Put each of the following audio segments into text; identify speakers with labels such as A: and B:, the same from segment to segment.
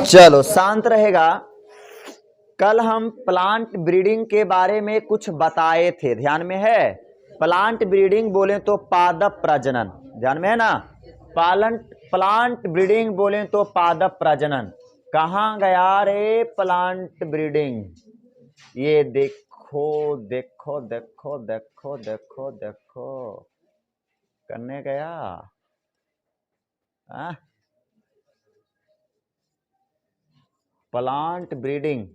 A: चलो शांत रहेगा। कल हम प्लांट ब्रीडिंग के बारे में कुछ बताए थे, ध्यान में है? प्लांट ब्रीडिंग बोले तो पादप प्रजनन, ध्यान में है ना? प्लांट ब्रीडिंग बोले तो पादप प्रजनन। कहाँ गया रे प्लांट ब्रीडिंग? ये देखो देखो देखो देखो देखो देखो, करने गया। प्लांट ब्रीडिंग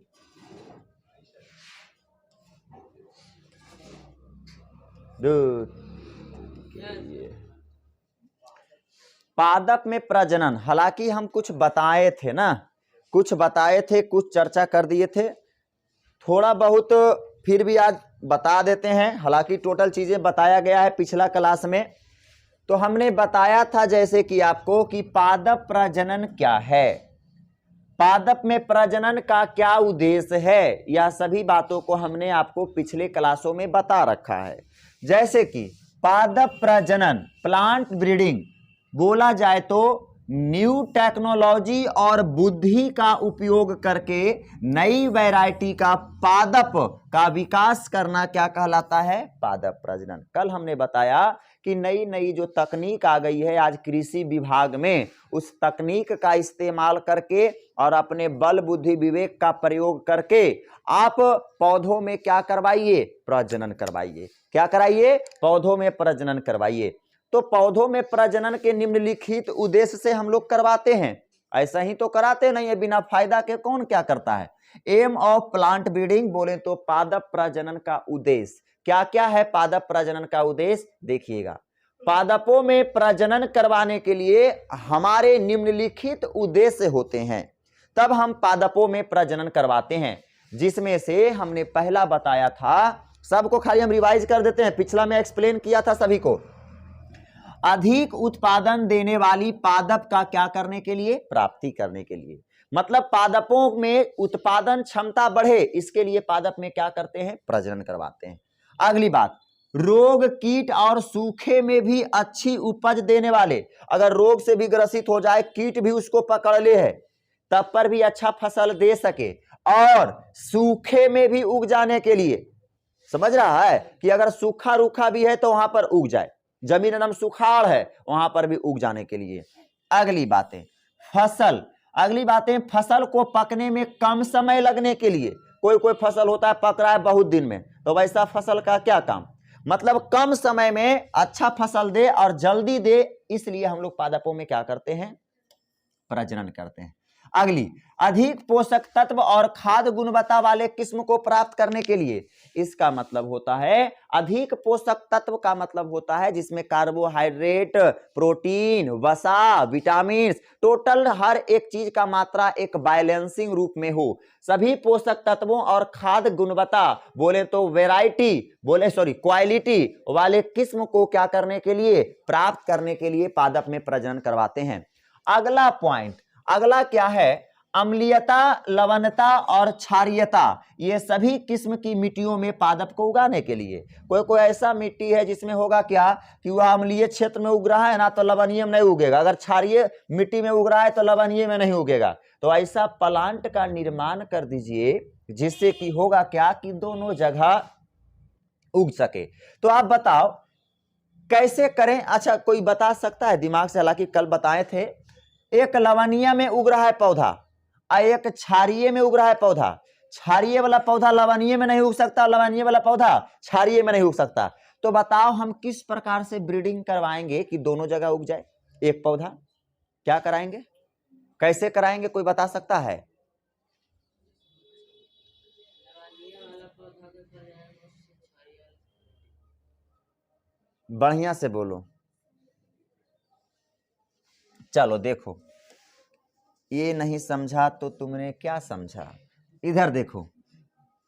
A: पादप में प्रजनन, हालांकि हम कुछ बताए थे ना, कुछ बताए थे, कुछ चर्चा कर दिए थे, थोड़ा बहुत फिर भी आज बता देते हैं। हालांकि टोटल चीजें बताया गया है पिछला क्लास में। तो हमने बताया था जैसे कि आपको कि पादप प्रजनन क्या है, पादप में प्रजनन का क्या उद्देश्य है, यह सभी बातों को हमने आपको पिछले क्लासों में बता रखा है। जैसे कि पादप प्रजनन, प्लांट ब्रीडिंग बोला जाए तो न्यू टेक्नोलॉजी और बुद्धि का उपयोग करके नई वैरायटी का पादप का विकास करना क्या कहलाता है? पादप प्रजनन। कल हमने बताया कि नई नई जो तकनीक आ गई है आज कृषि विभाग में, उस तकनीक का इस्तेमाल करके और अपने बल बुद्धि विवेक का प्रयोग करके आप पौधों में क्या करवाइए? प्रजनन करवाइए। क्या कराइए? पौधों में प्रजनन करवाइए। तो पौधों में प्रजनन के निम्नलिखित उद्देश्य से हम लोग करवाते हैं, ऐसा ही तो कराते नहीं है बिना फायदा के। कौन क्या करता है? एम ऑफ प्लांट ब्रीडिंग बोले तो पादप प्रजनन का उद्देश्य क्या क्या है? पादप प्रजनन का उद्देश्य देखिएगा, पादपों में प्रजनन करवाने के लिए हमारे निम्नलिखित उद्देश्य होते हैं, तब हम पादपों में प्रजनन करवाते हैं। जिसमें से हमने पहला बताया था, सबको खाली हम रिवाइज कर देते हैं, पिछला में एक्सप्लेन किया था सभी को। अधिक उत्पादन देने वाली पादप का क्या करने के लिए? प्राप्ति करने के लिए। मतलब पादपों में उत्पादन क्षमता बढ़े, इसके लिए पादप में क्या करते हैं? प्रजनन करवाते हैं। अगली बात, रोग कीट और सूखे में भी अच्छी उपज देने वाले, अगर रोग से भी ग्रसित हो जाए, कीट भी उसको पकड़ ले है, तब पर भी अच्छा फसल दे सके, और सूखे में भी उग जाने के लिए, समझ रहा है कि अगर सूखा रूखा भी है तो वहां पर उग जाए, जमीन एकदम सुखाड़ है वहां पर भी उग जाने के लिए। अगली बातें फसल, अगली बातें फसल को पकने में कम समय लगने के लिए। कोई कोई फसल होता है पक रहा है बहुत दिन में, तो वैसा फसल का क्या काम? मतलब कम समय में अच्छा फसल दे और जल्दी दे, इसलिए हम लोग पादपों में क्या करते हैं? प्रजनन करते हैं। अगली, अधिक पोषक तत्व और खाद्य गुणवत्ता वाले किस्म को प्राप्त करने के लिए, इसका मतलब होता है अधिक पोषक तत्व का मतलब होता है जिसमें कार्बोहाइड्रेट, प्रोटीन, वसा, विटामिन, टोटल हर एक चीज का मात्रा एक बैलेंसिंग रूप में हो। सभी पोषक तत्वों और खाद्य गुणवत्ता बोले तो वैरायटी, बोले सॉरी क्वालिटी वाले किस्म को क्या करने के लिए? प्राप्त करने के लिए पादप में प्रजनन करवाते हैं। अगला पॉइंट, अगला क्या है? अम्लीयता, लवणता और क्षारीयता, ये सभी किस्म की मिट्टियों में पादप को उगाने के लिए। कोई कोई ऐसा मिट्टी है जिसमें होगा क्या कि वह अम्लीय क्षेत्र में उग रहा है ना, तो लवणीय में नहीं उगेगा, अगर क्षारीय मिट्टी में उग रहा है तो लवणीय में नहीं उगेगा। तो ऐसा प्लांट का निर्माण कर दीजिए जिससे कि होगा क्या कि दोनों जगह उग सके। तो आप बताओ कैसे करें? अच्छा कोई बता सकता है दिमाग से? हालांकि कल बताए थे, एक लवणीय में उग रहा है पौधा और एक क्षारीय में उग रहा है पौधा। क्षारीय वाला पौधा लवणीय में नहीं उग सकता, लवणीय वाला पौधा क्षारीय में नहीं उग सकता। तो बताओ हम किस प्रकार से ब्रीडिंग करवाएंगे कि दोनों जगह उग जाए एक पौधा? क्या कराएंगे, कैसे कराएंगे, कोई बता सकता है? बढ़िया से बोलो। चलो देखो, ये नहीं समझा तो तुमने क्या समझा? इधर देखो,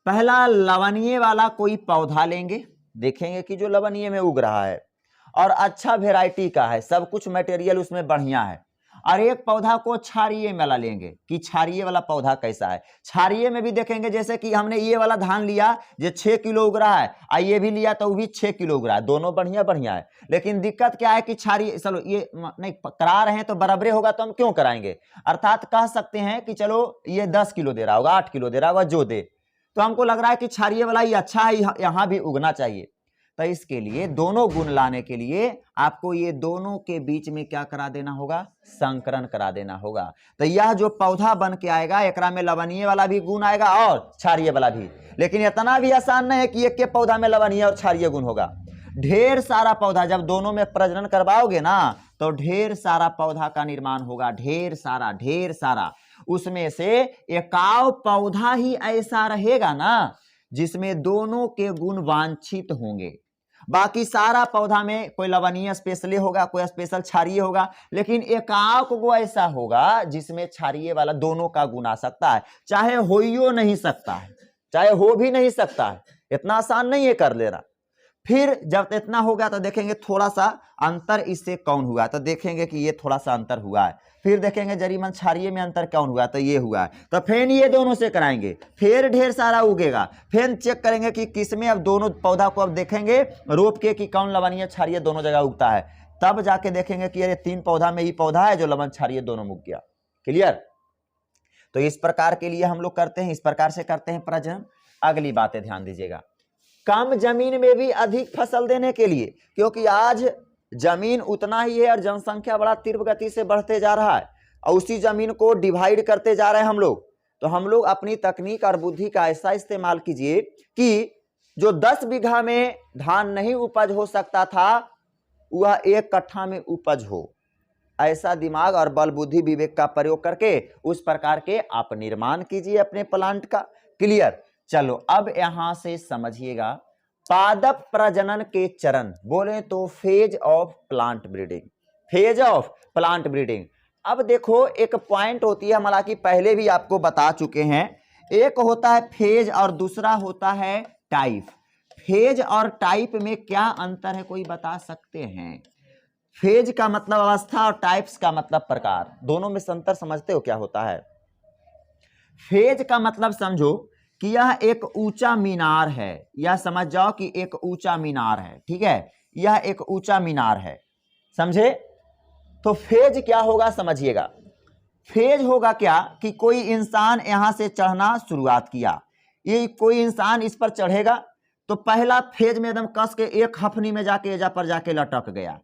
A: पहला लवणीय वाला कोई पौधा लेंगे, देखेंगे कि जो लवणीय में उग रहा है और अच्छा वेराइटी का है, सब कुछ मटेरियल उसमें बढ़िया है, और एक पौधा को क्षारीय वाला लेंगे कि क्षारीय वाला पौधा कैसा है। क्षारीय में भी देखेंगे जैसे कि हमने ये वाला धान लिया जो 6 किलो उग रहा है, और ये भी लिया तो वो भी 6 किलो उग रहा है, दोनों बढ़िया बढ़िया है। लेकिन दिक्कत क्या है कि क्षारीय, चलो ये नहीं करा रहे हैं तो बराबरे होगा तो हम क्यों कराएंगे, अर्थात कह सकते हैं कि चलो ये 10 किलो दे रहा होगा, 8 किलो दे रहा होगा, जो दे, तो हमको लग रहा है कि क्षारीय वाला ये अच्छा है, यहां भी उगना चाहिए। तो इसके लिए दोनों गुण लाने के लिए आपको ये दोनों के बीच में क्या करा देना होगा, संकरण करा देना होगा। तो यह जो पौधा बन के आएगा एकरा में लवणीय वाला भी गुण आएगा और क्षारीय वाला भी। लेकिन इतना भी आसान नहीं है कि एक के पौधा में लवणीय और क्षारीय गुण होगा। ढेर सारा पौधा, जब दोनों में प्रजनन करवाओगे ना तो ढेर सारा पौधा का निर्माण होगा, ढेर सारा। उसमें से एकाव पौधा ही ऐसा रहेगा ना जिसमें दोनों के गुण वांछित होंगे। बाकी सारा पौधा में कोई लवणीय स्पेशली होगा, कोई स्पेशल क्षारीय होगा, लेकिन एकाव को ऐसा होगा जिसमें क्षारीय वाला दोनों का गुण आ सकता है, चाहे हो नहीं सकता है, चाहे हो भी नहीं सकता है, इतना आसान नहीं है कर लेना। फिर जब इतना होगा तो देखेंगे थोड़ा सा अंतर इससे कौन हुआ, तो देखेंगे कि ये थोड़ा सा अंतर हुआ है। फिर देखेंगे जरीमन क्षारीय में अंतर कौन हुआ, तो ये हुआ है। तो फिर ये दोनों से कराएंगे, फिर ढेर सारा उगेगा, फिर चेक करेंगे कि किसमें, अब दोनों पौधा को अब देखेंगे रोप के कि कौन लवणीय क्षारीय दोनों जगह उगता है, तब जाके देखेंगे कि अरे 3 पौधा में ही पौधा है जो लवण क्षारीय दोनों उग गया। क्लियर। तो इस प्रकार के लिए हम लोग करते हैं, इस प्रकार से करते हैं प्रजनन। अगली बातें ध्यान दीजिएगा, कम जमीन में भी अधिक फसल देने के लिए, क्योंकि आज जमीन उतना ही है और जनसंख्या बड़ा तीव्र गति से बढ़ते जा रहा है और उसी जमीन को डिवाइड करते जा रहे हैं हम लोग। तो हम लोग अपनी तकनीक और बुद्धि का ऐसा इस्तेमाल कीजिए कि जो 10 बीघा में धान नहीं उपज हो सकता था वह 1 कट्ठा में उपज हो। ऐसा दिमाग और बल बुद्धि विवेक का प्रयोग करके उस प्रकार के आप निर्माण कीजिए अपने प्लांट का। क्लियर। चलो अब यहां से समझिएगा पादप प्रजनन के चरण, बोले तो phase of plant breeding, phase of plant breeding. अब देखो एक पॉइंट होती है, हालांकि पहले भी आपको बता चुके हैं, एक होता है फेज और दूसरा होता है टाइप। फेज और टाइप में क्या अंतर है, कोई बता सकते हैं? फेज का मतलब अवस्था और टाइप्स का मतलब प्रकार, दोनों में अंतर समझते हो क्या होता है? फेज का मतलब समझो कि यह एक ऊंचा मीनार है, यह समझ जाओ कि एक ऊंचा मीनार है, ठीक है, यह एक ऊंचा मीनार है, समझे? तो फेज क्या होगा समझिएगा। फेज होगा क्या कि कोई इंसान यहां से चढ़ना शुरुआत किया, ये कोई इंसान इस पर चढ़ेगा तो पहला फेज में एकदम कस के एक हफनी में जाके एजा पर जाके लटक गया,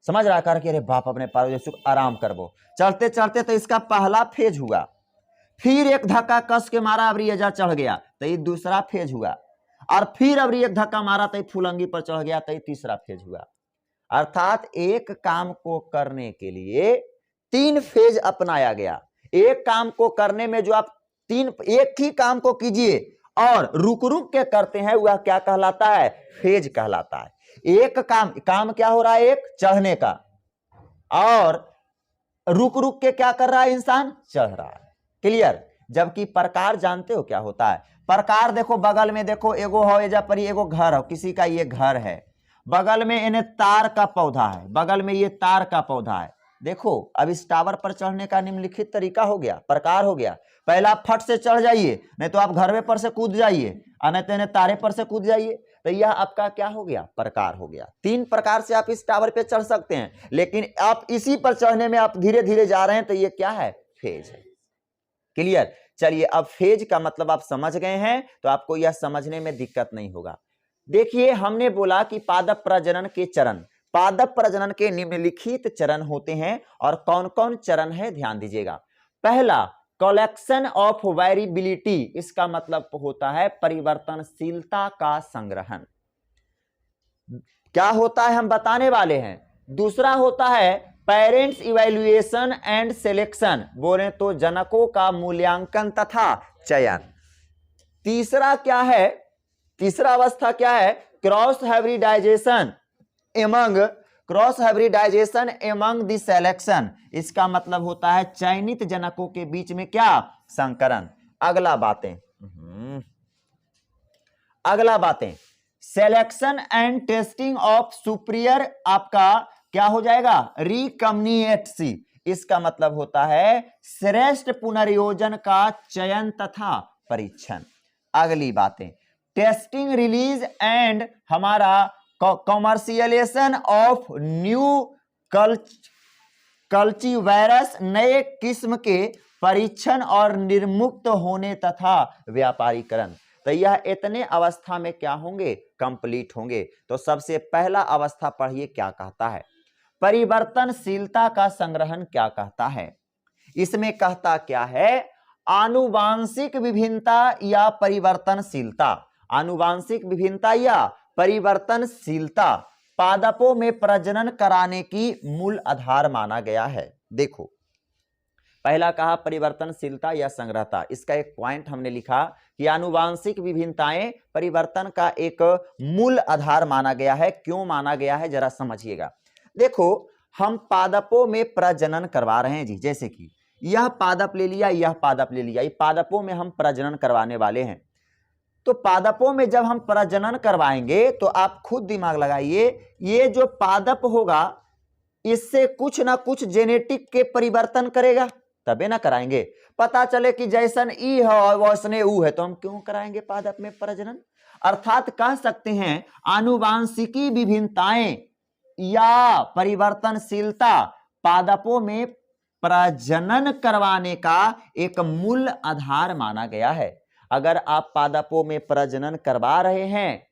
A: समझ रहा कर कि अरे बाप अपने पैरों से आराम करबो, चलते चलते तो इसका पहला फेज हुआ। फिर एक धक्का कस के मारा, अबरी एजा चढ़ गया तो ये दूसरा फेज हुआ, और फिर अबरी एक धक्का मारा तो फुलंगी पर चढ़ गया तो ये तीसरा फेज हुआ। अर्थात एक काम को करने के लिए 3 फेज अपनाया गया। एक काम को करने में जो आप एक ही काम को कीजिए और रुक रुक के करते हैं वह क्या कहलाता है? फेज कहलाता है। एक काम क्या हो रहा है? एक चढ़ने का, और रुक रुक के क्या कर रहा है इंसान? चढ़ रहा है। क्लियर। जबकि प्रकार जानते हो क्या होता है? प्रकार देखो बगल में देखो एगो हो एजा पर एगो घर हो, किसी का ये घर है, बगल में इन्हें तार का पौधा है, बगल में ये तार का पौधा है। देखो अब इस टावर पर चढ़ने का निम्नलिखित तरीका हो गया, प्रकार हो गया। पहला आप फट से चढ़ जाइए, नहीं तो आप घरवे पर से कूद जाइए, और नहीं तो इन्हें तारे पर से कूद जाइए, तो यह आपका क्या हो गया? प्रकार हो गया। 3 प्रकार से आप इस टावर पे चढ़ सकते हैं, लेकिन आप इसी पर चढ़ने में आप धीरे धीरे जा रहे हैं तो ये क्या है? फेज है। क्लियर। चलिए अब फेज का मतलब आप समझ गए हैं तो आपको यह समझने में दिक्कत नहीं होगा। देखिए हमने बोला कि पादप प्रजनन के चरण, पादप प्रजनन के निम्नलिखित चरण होते हैं, और कौन कौन चरण है ध्यान दीजिएगा। पहला कलेक्शन ऑफ वेरिएबिलिटी, इसका मतलब होता है परिवर्तनशीलता का संग्रहण, क्या होता है हम बताने वाले हैं। दूसरा होता है पेरेंट्स इवैल्यूएशन एंड सिलेक्शन, बोले तो जनकों का मूल्यांकन तथा चयन। तीसरा क्या है? तीसरा अवस्था क्या है? Cross hybridisation among the selection, इसका मतलब होता है चयनित जनकों के बीच में क्या? संकरण। अगला बातें selection and testing of superior, आपका क्या हो जाएगा? रिकम्बिनेंसी। इसका मतलब होता है श्रेष्ठ पुनर्योजन का चयन तथा परीक्षण। अगली बातें, टेस्टिंग, रिलीज एंड हमारा कॉमर्शियलाइजेशन ऑफ न्यू कल्टीवायरस, नए किस्म के परीक्षण और निर्मुक्त होने तथा व्यापारीकरण। तो यह इतने अवस्था में क्या होंगे, कंप्लीट होंगे। तो सबसे पहला अवस्था पढ़िए क्या कहता है, परिवर्तनशीलता का संग्रहण क्या कहता है। इसमें कहता क्या है, आनुवांशिक विभिन्नता या परिवर्तनशीलता, आनुवांशिक विभिन्नता या परिवर्तनशीलता पादपों में प्रजनन कराने की मूल आधार माना गया है। देखो, पहला कहा परिवर्तनशीलता या संग्रहता, इसका एक पॉइंट हमने लिखा कि आनुवांशिक विभिन्नताएं परिवर्तन का एक मूल आधार माना गया है। क्यों माना गया है, जरा समझिएगा। देखो, हम पादपों में प्रजनन करवा रहे हैं जी, जैसे कि यह पादप ले लिया, यह पादप ले लिया, ये पादपों में हम प्रजनन करवाने वाले हैं। तो पादपों में जब हम प्रजनन करवाएंगे तो आप खुद दिमाग लगाइए, ये जो पादप होगा इससे कुछ ना कुछ जेनेटिक के परिवर्तन करेगा, तबे ना कराएंगे। पता चले कि जैसन ई है वैसने ऊ है, तो हम क्यों कराएंगे पादप में प्रजनन। अर्थात कह सकते हैं आनुवांशिकी विभिन्नताएं या परिवर्तनशीलता पादपों में प्रजनन करवाने का एक मूल आधार माना गया है। अगर आप पादपों में प्रजनन करवा रहे हैं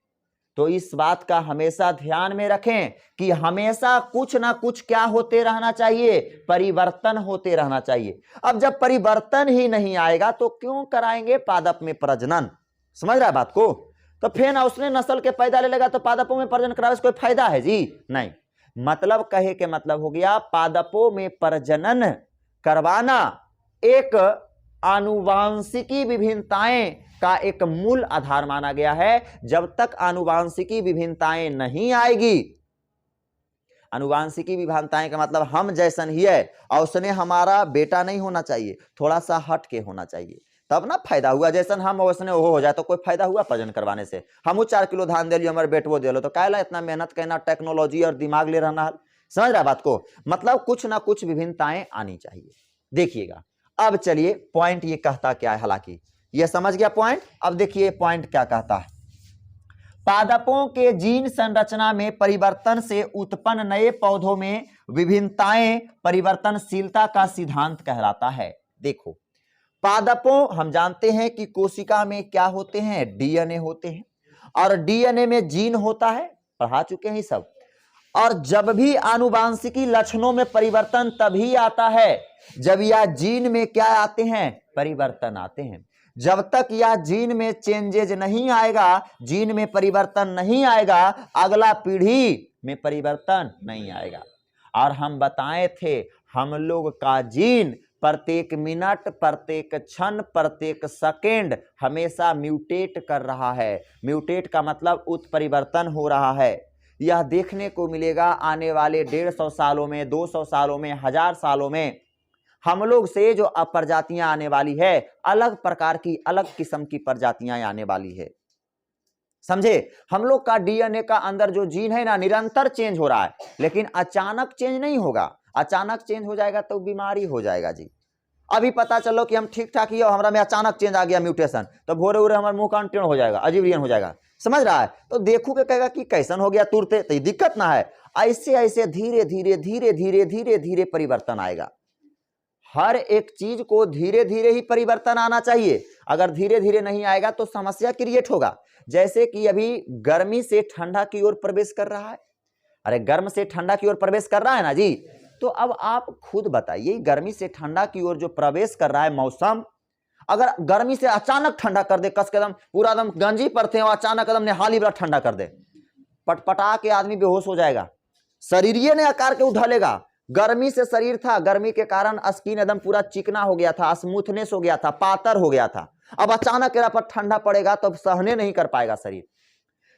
A: तो इस बात का हमेशा ध्यान में रखें कि हमेशा कुछ ना कुछ क्या होते रहना चाहिए, परिवर्तन होते रहना चाहिए। अब जब परिवर्तन ही नहीं आएगा तो क्यों कराएंगे पादप में प्रजनन, समझ रहा है बात को। तो फिर उसने नस्ल के पैदा ले लेगा तो पादपों में प्रजनन कराने से कोई फायदा है जी, नहीं। मतलब कहे के मतलब हो गया, पादपों में प्रजनन करवाना एक आनुवांशिकी विभिन्नताएं का एक मूल आधार माना गया है। जब तक आनुवांशिकी विभिन्नताएं नहीं आएगी, आनुवांशिकी विभिन्नताएं का मतलब हम जैसन ही है और उसने हमारा बेटा नहीं होना चाहिए, थोड़ा सा हट के होना चाहिए, तब ना फायदा हुआ। जैसन हम वैसने वो हो जाए तो कोई फायदा हुआ प्रजनन करवाने से। हम 4 किलो धान दे लियो, हमारे बेटवो दे लो, तो काहे ला इतना मेहनत करना, टेक्नोलॉजी और दिमाग ले रहना है, समझ रहा बात को। मतलब कुछ ना कुछ विभिन्नताएं आनी चाहिए। देखिएगा, अब चलिए पॉइंट ये कहता क्या है, हालांकि ये समझ गया पॉइंट। अब देखिए पॉइंट क्या कहता है, पादपों के जीन संरचना में परिवर्तन से उत्पन्न नए पौधों में विभिन्नताएं परिवर्तनशीलता का सिद्धांत कहलाता है। देखो, पादपों, हम जानते हैं कि कोशिका में क्या होते हैं, डीएनए होते हैं, और डीएनए में जीन होता है, पढ़ा चुके हैं सब। और जब भी आनुवांशिकी लक्षणों में परिवर्तन तभी आता है जब यह जीन में क्या आते हैं, परिवर्तन आते हैं। जब तक यह जीन में चेंजेज नहीं आएगा, जीन में परिवर्तन नहीं आएगा, अगला पीढ़ी में परिवर्तन नहीं आएगा। और हम बताए थे, हम लोग का जीन प्रत्येक मिनट, प्रत्येक क्षण, प्रत्येक सेकेंड हमेशा म्यूटेट कर रहा है। म्यूटेट का मतलब उत्परिवर्तन हो रहा है। यह देखने को मिलेगा आने वाले 150 सालों में, 200 सालों में, 1000 सालों में। हम लोग से जो प्रजातियां आने वाली है, अलग प्रकार की, अलग किस्म की प्रजातियां आने वाली है, समझे। हम लोग का डीएनए का अंदर जो जीन है ना, निरंतर चेंज हो रहा है, लेकिन अचानक चेंज नहीं होगा। अचानक चेंज हो जाएगा तो बीमारी हो जाएगा जी। अभी पता चलो कि हम ठीक ठाक ही हो, हमारा में अचानक चेंज आ गया म्यूटेशन, तो भोरे उरे हमारा मुंह कान टेढ़ हो जाएगा, अजीब हो जाएगा, समझ रहा है। तो देखो के कहेगा कि कैसन हो गया तुरते, तो दिक्कत ना है। ऐसे ऐसे धीरे धीरे धीरे धीरे धीरे धीरे परिवर्तन आएगा। हर एक चीज को धीरे धीरे ही परिवर्तन आना चाहिए। अगर धीरे धीरे नहीं आएगा तो समस्या क्रिएट होगा। जैसे कि अभी गर्मी से ठंडा की ओर प्रवेश कर रहा है, अरे गर्म से ठंडा की ओर प्रवेश कर रहा है ना जी। तो अब आप खुद बताइए, गर्मी से ठंडा की ओर जो प्रवेश कर रहा है मौसम, अगर गर्मी से अचानक ठंडा कर दे, कस के एकदम पूरा एकदम गंजी पर थे, अचानक एकदम निहाली बड़ा ठंडा कर दे, पटपटा के आदमी बेहोश हो जाएगा, शरीर ने आकार के उठलेगा। गर्मी से शरीर था, गर्मी के कारण स्किन एकदम पूरा चिकना हो गया था, स्मूथनेस हो गया था, पातर हो गया था। अब अचानक पर ठंडा पड़ेगा तो सहने नहीं कर पाएगा शरीर।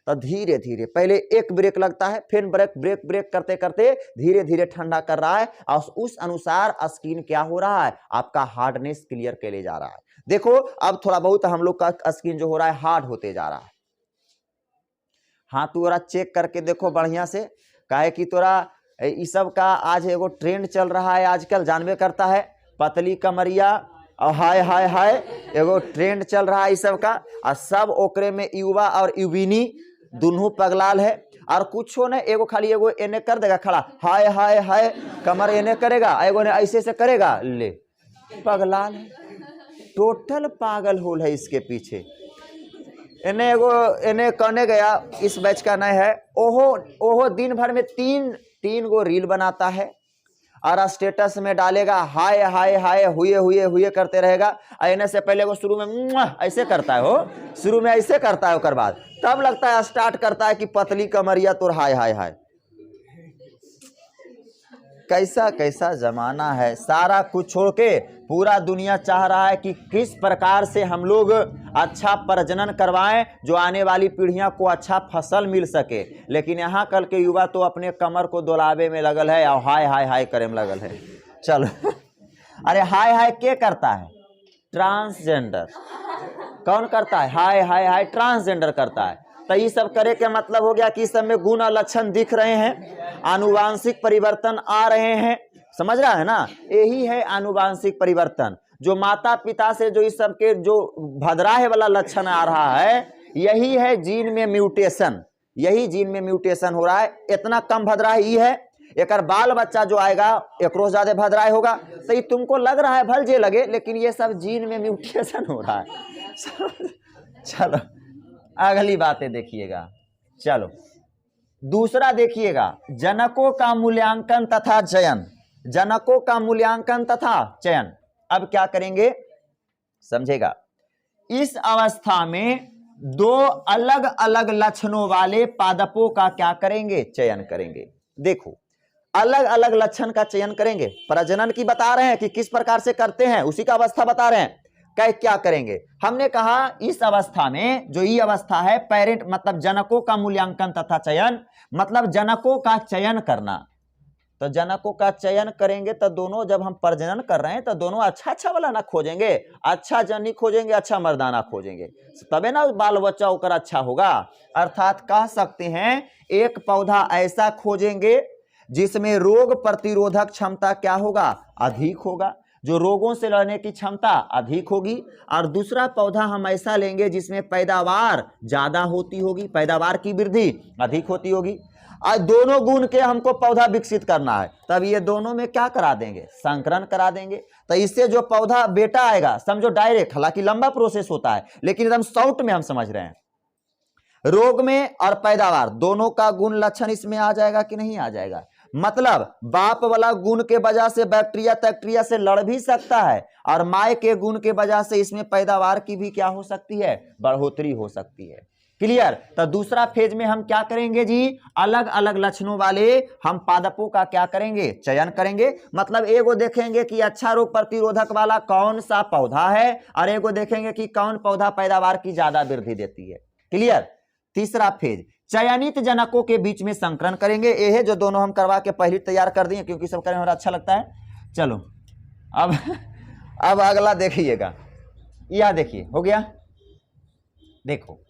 A: तो धीरे धीरे पहले एक ब्रेक लगता है, फिर ब्रेक ब्रेक ब्रेक करते करते धीरे धीरे ठंडा कर रहा है, और उस अनुसार स्किन क्या हो रहा है, आपका हार्डनेस क्लियर के ले जा रहा है। देखो अब थोड़ा बहुत हम लोग का स्किन जो हो रहा है हार्ड होते जा रहा है। हाँ, तोरा चेक करके देखो बढ़िया से, काहे कि तोरा इस सब का आज एगो ट्रेंड चल रहा है आजकल, जानबे करता है, पतली कमरिया और हाय हाय हाय एगो ट्रेंड चल रहा है इस सब का। और सब ओकरे में युवा और युविनी दुनू पगलाल है। और कुछो ने एगो खाली एगो एने कर देगा खड़ा, हाय हाय हाय कमर एने करेगा, एगो ने ऐसे से करेगा, ले पगलाल है, टोटल पागल होल है इसके पीछे। इन्हें एगो इन्हें करने गया, इस बैच का नहीं है, ओहो दिन भर में तीन गो रील बनाता है और स्टेटस में डालेगा हाय हाय हाय हुए करते रहेगा। आने से पहले वो शुरू में ऐसे करता है, हो शुरू में ऐसे करता है, उसके बाद तब लगता है स्टार्ट करता है कि पतली कमरिया तो हाय हाय हाय। कैसा कैसा जमाना है, सारा कुछ छोड़ के पूरा दुनिया चाह रहा है कि किस प्रकार से हम लोग अच्छा प्रजनन करवाएं जो आने वाली पीढ़ियां को अच्छा फसल मिल सके। लेकिन यहाँ कल के युवा तो अपने कमर को दोलावे में लगल है और हाय हाय हाय करे में लगल है। चलो अरे हाय हाय के करता है? ट्रांसजेंडर। कौन करता है? हाय हाय हाय ट्रांसजेंडर करता है। तो ये सब करे के मतलब हो गया कि इस सब में गुण और लक्षण दिख रहे हैं, आनुवांशिक परिवर्तन आ रहे हैं, समझ रहा है ना? यही है आनुवांशिक परिवर्तन, जो माता पिता से जो इस सब के जो भद्राहे वाला लक्षण आ रहा है, यही है जीन में म्यूटेशन, यही जीन में म्यूटेशन हो रहा है। इतना कम भद्राहे ही है, एक बाल बच्चा जो आएगा एक रोज ज्यादा भद्राहे होगा। तो ये तुमको लग रहा है भल जे लगे, लेकिन ये सब जीन में म्यूटेशन हो रहा है। चलो अगली बातें देखिएगा। चलो दूसरा देखिएगा, जनकों का मूल्यांकन तथा चयन। जनकों का मूल्यांकन तथा चयन। अब क्या करेंगे समझेगा। इस अवस्था में दो अलग अलग लक्षणों वाले पादपों का क्या करेंगे? चयन करेंगे। देखो अलग अलग लक्षण का चयन करेंगे। प्रजनन की बता रहे हैं कि किस प्रकार से करते हैं, उसी का अवस्था बता रहे हैं। क्या करेंगे? हमने कहा इस अवस्था में जो ये अवस्था है पेरेंट मतलब जनकों का मूल्यांकन तथा चयन, मतलब जनकों का चयन करना। तो जनकों का चयन करेंगे तो दोनों, जब हम प्रजनन कर रहे हैं तो दोनों अच्छा अच्छा वाला ना खोजेंगे, अच्छा जनी खोजेंगे, अच्छा मर्दाना खोजेंगे, तबे ना बाल बच्चा होकर अच्छा होगा। अर्थात कह सकते हैं एक पौधा ऐसा खोजेंगे जिसमें रोग प्रतिरोधक क्षमता क्या होगा? अधिक होगा, जो रोगों से लड़ने की क्षमता अधिक होगी। और दूसरा पौधा हम ऐसा लेंगे जिसमें पैदावार ज्यादा होती होगी, पैदावार की वृद्धि अधिक होती होगी। और दोनों गुण के हमको पौधा विकसित करना है, तब ये दोनों में क्या करा देंगे? संकरण करा देंगे। तो इससे जो पौधा बेटा आएगा, समझो डायरेक्ट, हालांकि लंबा प्रोसेस होता है लेकिन एकदम शॉर्ट में हम समझ रहे हैं, रोग में और पैदावार दोनों का गुण लक्षण इसमें आ जाएगा कि नहीं आ जाएगा? मतलब बाप वाला गुण के वजह से बैक्टीरिया से लड़ भी सकता है, और माय के गुण के वजह से इसमें पैदावार की भी क्या हो सकती है? बढ़ोतरी हो सकती है। क्लियर? तो दूसरा फेज में हम क्या करेंगे जी? अलग अलग लक्षणों वाले हम पादपों का क्या करेंगे? चयन करेंगे। मतलब एगो देखेंगे कि अच्छा रोग प्रतिरोधक वाला कौन सा पौधा है, और एगो देखेंगे कि कौन पौधा पैदावार की ज्यादा वृद्धि देती है। क्लियर? तीसरा फेज चयनित जनकों के बीच में संकरण करेंगे। ये है जो दोनों हम करवा के पहले तैयार कर दिए, क्योंकि सब करें अच्छा लगता है। चलो अब अगला देखिएगा, यह देखिए हो गया। देखो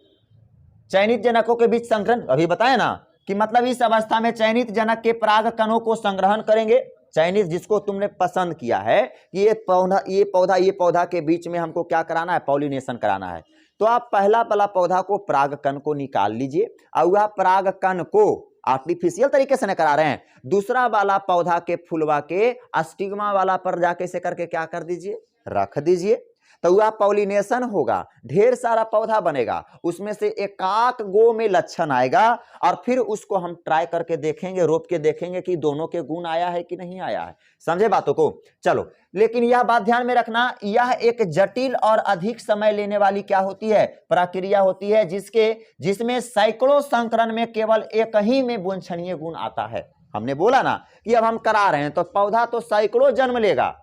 A: चयनित जनकों के बीच संकरण, अभी बताया ना कि मतलब इस अवस्था में चयनित जनक के पराग कणों को संग्रहण करेंगे। चयनित जिसको तुमने पसंद किया है कि ये पौधा के बीच में हमको क्या कराना है? पॉलिनेशन कराना है। तो आप पहला वाला पौधा को पराग कण को निकाल लीजिए, और वह पराग कण को आर्टिफिशियल तरीके से न करा रहे हैं, दूसरा वाला पौधा के फुलवा के अस्टिग्मा वाला पर जाके से करके क्या कर दीजिए? रख दीजिए। तो वह पॉलिनेशन होगा, ढेर सारा पौधा बनेगा, उसमें से एकाक गो में लक्षण आएगा, और फिर उसको हम ट्राई करके देखेंगे, रोप के देखेंगे कि दोनों के गुण आया है कि नहीं आया है। समझे बातों को? चलो, लेकिन यह बात ध्यान में रखना, यह एक जटिल और अधिक समय लेने वाली क्या होती है? प्रक्रिया होती है, जिसमें सैकड़ों संकरण में केवल एक ही में वांछनीय गुण आता है। हमने बोला ना कि अब हम करा रहे हैं तो पौधा तो सैकड़ों जन्म लेगा,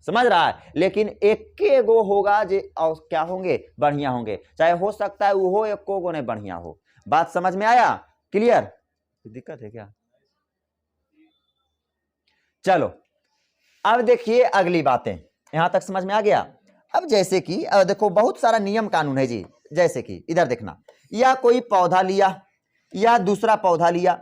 A: समझ रहा है, लेकिन एक गो होगा जो क्या होंगे? बढ़िया होंगे। चाहे हो सकता है वो एक गो ने बढ़िया हो। बात समझ में आया? क्लियर? दिक्कत है क्या? चलो अब देखिए अगली बातें, यहां तक समझ में आ गया। अब जैसे कि देखो बहुत सारा नियम कानून है जी। जैसे कि इधर देखना, या कोई पौधा लिया या दूसरा पौधा लिया,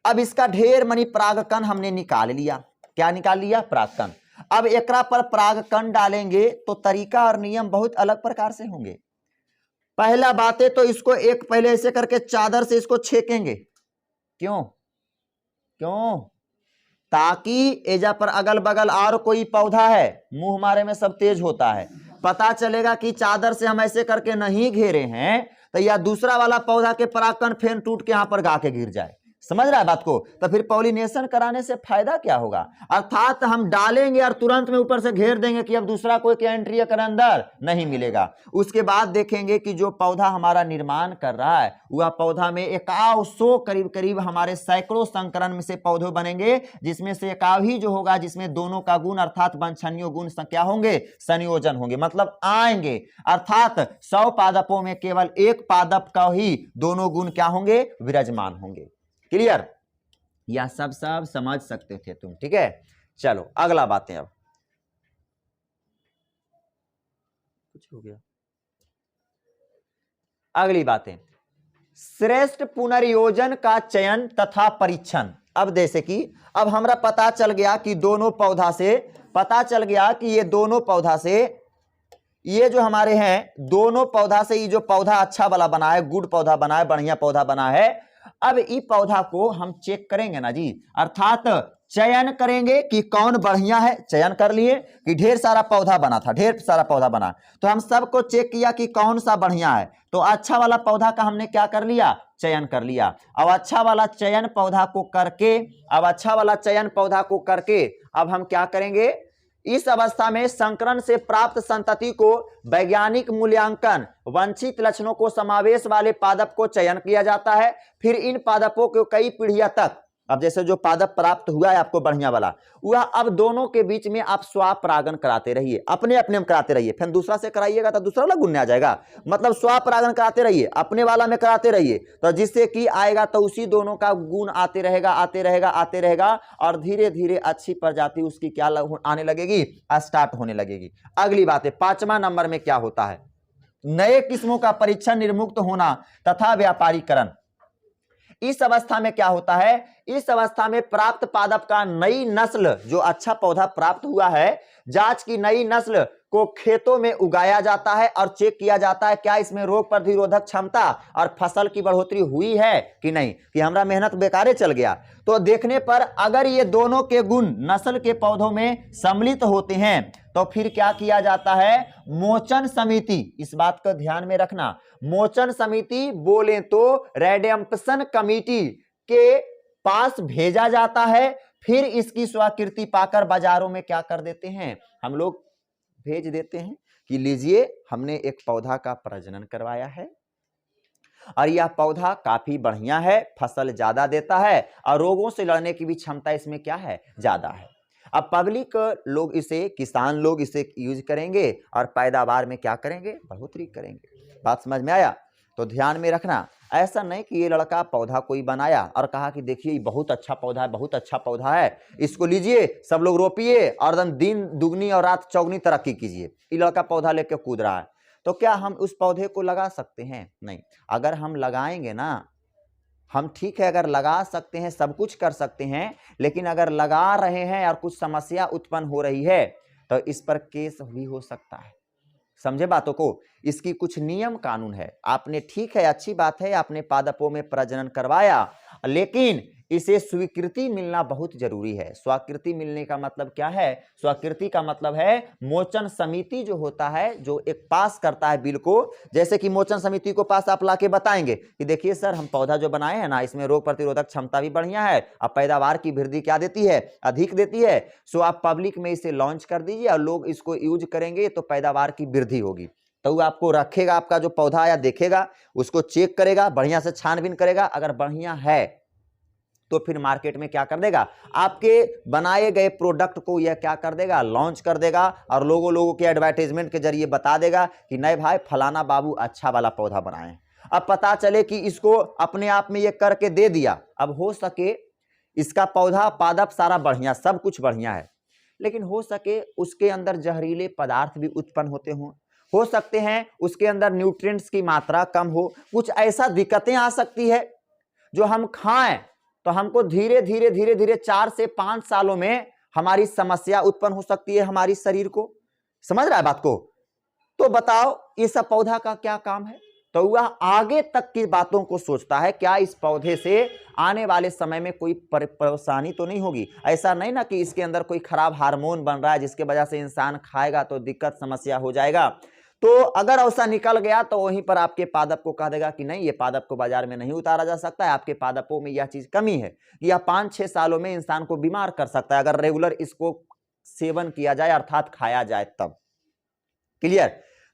A: अब इसका ढेर मनी परागकण हमने निकाल लिया। क्या निकाल लिया? परागकण। अब एकरा पर परागकण डालेंगे तो तरीका और नियम बहुत अलग प्रकार से होंगे। पहला बात है तो इसको एक पहले ऐसे करके चादर से इसको छेकेंगे। क्यों? क्यों? ताकि एजा पर अगल बगल और कोई पौधा है, मुंह मारे में सब तेज होता है, पता चलेगा कि चादर से हम ऐसे करके नहीं घेरे हैं तो या दूसरा वाला पौधा के परागकण फेन टूट के यहां पर गा के गिर जाए। समझ रहा है बात को? तो फिर पॉलिनेशन कराने से फायदा क्या होगा? अर्थात हम डालेंगे और तुरंत में ऊपर से घेर देंगे कि अब दूसरा कोई क्या एंट्री कर अंदर नहीं मिलेगा। उसके बाद देखेंगे कि जो पौधा हमारा निर्माण कर रहा है वह पौधा में 100 करीब करीब हमारे सैकड़ों संकरण में से पौधे बनेंगे, जिसमें से एकाव ही जो होगा जिसमें दोनों का गुण अर्थात वंशनीय गुण क्या होंगे? संयोजन होंगे, मतलब आएंगे। अर्थात 100 पादपों में केवल एक पादप का ही दोनों गुण क्या होंगे? विराजमान होंगे। क्लियर? यह सब समझ सकते थे तुम, ठीक है। चलो अगला बातें, अब कुछ हो गया। अगली बातें, श्रेष्ठ पुनर्योजन का चयन तथा परीक्षण। अब जैसे कि अब हमरा पता चल गया कि दोनों पौधा से, पता चल गया कि ये दोनों पौधा से, ये जो हमारे हैं दोनों पौधा से ये जो पौधा अच्छा वाला बना है, गुड पौधा बना है, बढ़िया पौधा बना है। अब इस पौधा को हम चेक करेंगे ना जी, अर्थात चयन करेंगे कि कौन बढ़िया है। चयन कर लिए कि ढेर सारा पौधा बना था, ढेर सारा पौधा बना, तो हम सबको चेक किया कि कौन सा बढ़िया है। तो अच्छा वाला पौधा का हमने क्या कर लिया? चयन कर लिया। अब अच्छा वाला चयन पौधा को करके, अब अच्छा वाला चयन पौधा को करके अब हम क्या करेंगे? इस अवस्था में संकरण से प्राप्त संतति को वैज्ञानिक मूल्यांकन, वंचित लक्षणों को समावेश वाले पादप को चयन किया जाता है। फिर इन पादपों को कई पीढ़ियां तक, अब जैसे जो पादप प्राप्त हुआ है आपको बढ़िया वाला, वह अब दोनों के बीच में आप स्वपरागन कराते रहिए, अपने अपने में कराते रहिए। फिर दूसरा से कराइएगा तो दूसरा वाला गुण आ जाएगा, मतलब स्वपरागन कराते रहिए, अपने वाला में कराते रहिए, तो जिससे कि आएगा तो उसी दोनों का गुण आते रहेगा, आते रहेगा, आते रहेगा, और धीरे धीरे अच्छी प्रजाति उसकी क्या आने लगेगी? स्टार्ट होने लगेगी। अगली बात है, 5वां नंबर में क्या होता है? नए किस्मों का परीक्षण, निर्मुक्त होना तथा व्यापारीकरण। इस अवस्था में क्या होता है? इस अवस्था में प्राप्त पादप का नई नस्ल, जो अच्छा पौधा प्राप्त हुआ है, जांच की नई नस्ल को खेतों में उगाया जाता है और चेक किया जाता है क्या इसमें रोग प्रतिरोधक क्षमता और फसल की बढ़ोतरी हुई है कि नहीं, कि हमारा मेहनत बेकारे चल गया। तो देखने पर अगर ये दोनों के गुण नस्ल के पौधों में सम्मिलित होते हैं तो फिर क्या किया जाता है? मोचन समिति, इस बात को ध्यान में रखना, मोचन समिति बोले तो रेडेम्पशन कमेटी के पास भेजा जाता है। फिर इसकी स्वीकृति पाकर बाजारों में क्या कर देते हैं? हम लोग भेज देते हैं कि लीजिए हमने एक पौधा का प्रजनन करवाया है और यह पौधा काफी बढ़िया है, फसल ज्यादा देता है और रोगों से लड़ने की भी क्षमता इसमें क्या है? ज्यादा है। अब पब्लिक लोग इसे, किसान लोग इसे यूज करेंगे और पैदावार में क्या करेंगे? बढ़ोतरी करेंगे। बात समझ में आया? तो ध्यान में रखना, ऐसा नहीं कि ये लड़का पौधा कोई बनाया और कहा कि देखिए ये बहुत अच्छा पौधा है, बहुत अच्छा पौधा है, इसको लीजिए सब लोग रोपिए और एकदम दिन दुगनी और रात चौगनी तरक्की कीजिए। ये लड़का पौधा लेके कूद रहा है, तो क्या हम उस पौधे को लगा सकते हैं? नहीं। अगर हम लगाएंगे ना, हम ठीक है अगर लगा सकते हैं, सब कुछ कर सकते हैं, लेकिन अगर लगा रहे हैं और कुछ समस्या उत्पन्न हो रही है तो इस पर केस भी हो सकता है। समझे बातों को? इसकी कुछ नियम कानून है। आपने, ठीक है अच्छी बात है, आपने पादपों में प्रजनन करवाया, लेकिन इसे स्वीकृति मिलना बहुत जरूरी है। स्वीकृति मिलने का मतलब क्या है? स्वीकृति का मतलब है मोचन समिति जो होता है, जो एक पास करता है बिल को, जैसे कि मोचन समिति को पास आप लाके बताएंगे कि देखिए सर हम पौधा जो बनाए हैं ना, इसमें रोग प्रतिरोधक क्षमता भी बढ़िया है, अब पैदावार की वृद्धि क्या देती है? अधिक देती है। सो आप पब्लिक में इसे लॉन्च कर दीजिए और लोग इसको यूज करेंगे तो पैदावार की वृद्धि होगी। तो वो आपको रखेगा, आपका जो पौधा आया देखेगा, उसको चेक करेगा, बढ़िया से छानबीन करेगा, अगर बढ़िया है तो फिर मार्केट में क्या कर देगा? आपके बनाए गए प्रोडक्ट को यह क्या कर देगा? लॉन्च कर देगा और लोगों के एडवर्टाइजमेंट के जरिए बता देगा कि नहीं भाई फलाना बाबू अच्छा वाला पौधा बनाए। अब पता चले कि इसको अपने आप में ये करके दे दिया, अब हो सके इसका पौधा पादप सारा बढ़िया, सब कुछ बढ़िया है, लेकिन हो सके उसके अंदर जहरीले पदार्थ भी उत्पन्न होते हों, हो सकते हैं उसके अंदर न्यूट्रिएंट्स की मात्रा कम हो, कुछ ऐसा दिक्कतें आ सकती है जो हम खाएं तो हमको धीरे धीरे धीरे धीरे 4 से 5 सालों में हमारी समस्या उत्पन्न हो सकती है हमारी शरीर को। समझ रहा है बात को? तो बताओ ये सब पौधा का क्या काम है? तो वह आगे तक की बातों को सोचता है, क्या इस पौधे से आने वाले समय में कोई परेशानी तो नहीं होगी। ऐसा नहीं ना कि इसके अंदर कोई खराब हार्मोन बन रहा है जिसके वजह से इंसान खाएगा तो दिक्कत समस्या हो जाएगा। तो अगर ऐसा निकल गया तो वहीं पर आपके पादप को कह देगा कि नहीं, ये पादप को बाजार में नहीं उतारा जा सकता है, आपके पादपों में यह चीज कमी है, यह 5-6 सालों में इंसान को बीमार कर सकता है अगर रेगुलर इसको सेवन किया जाए अर्थात खाया जाए तब। क्लियर?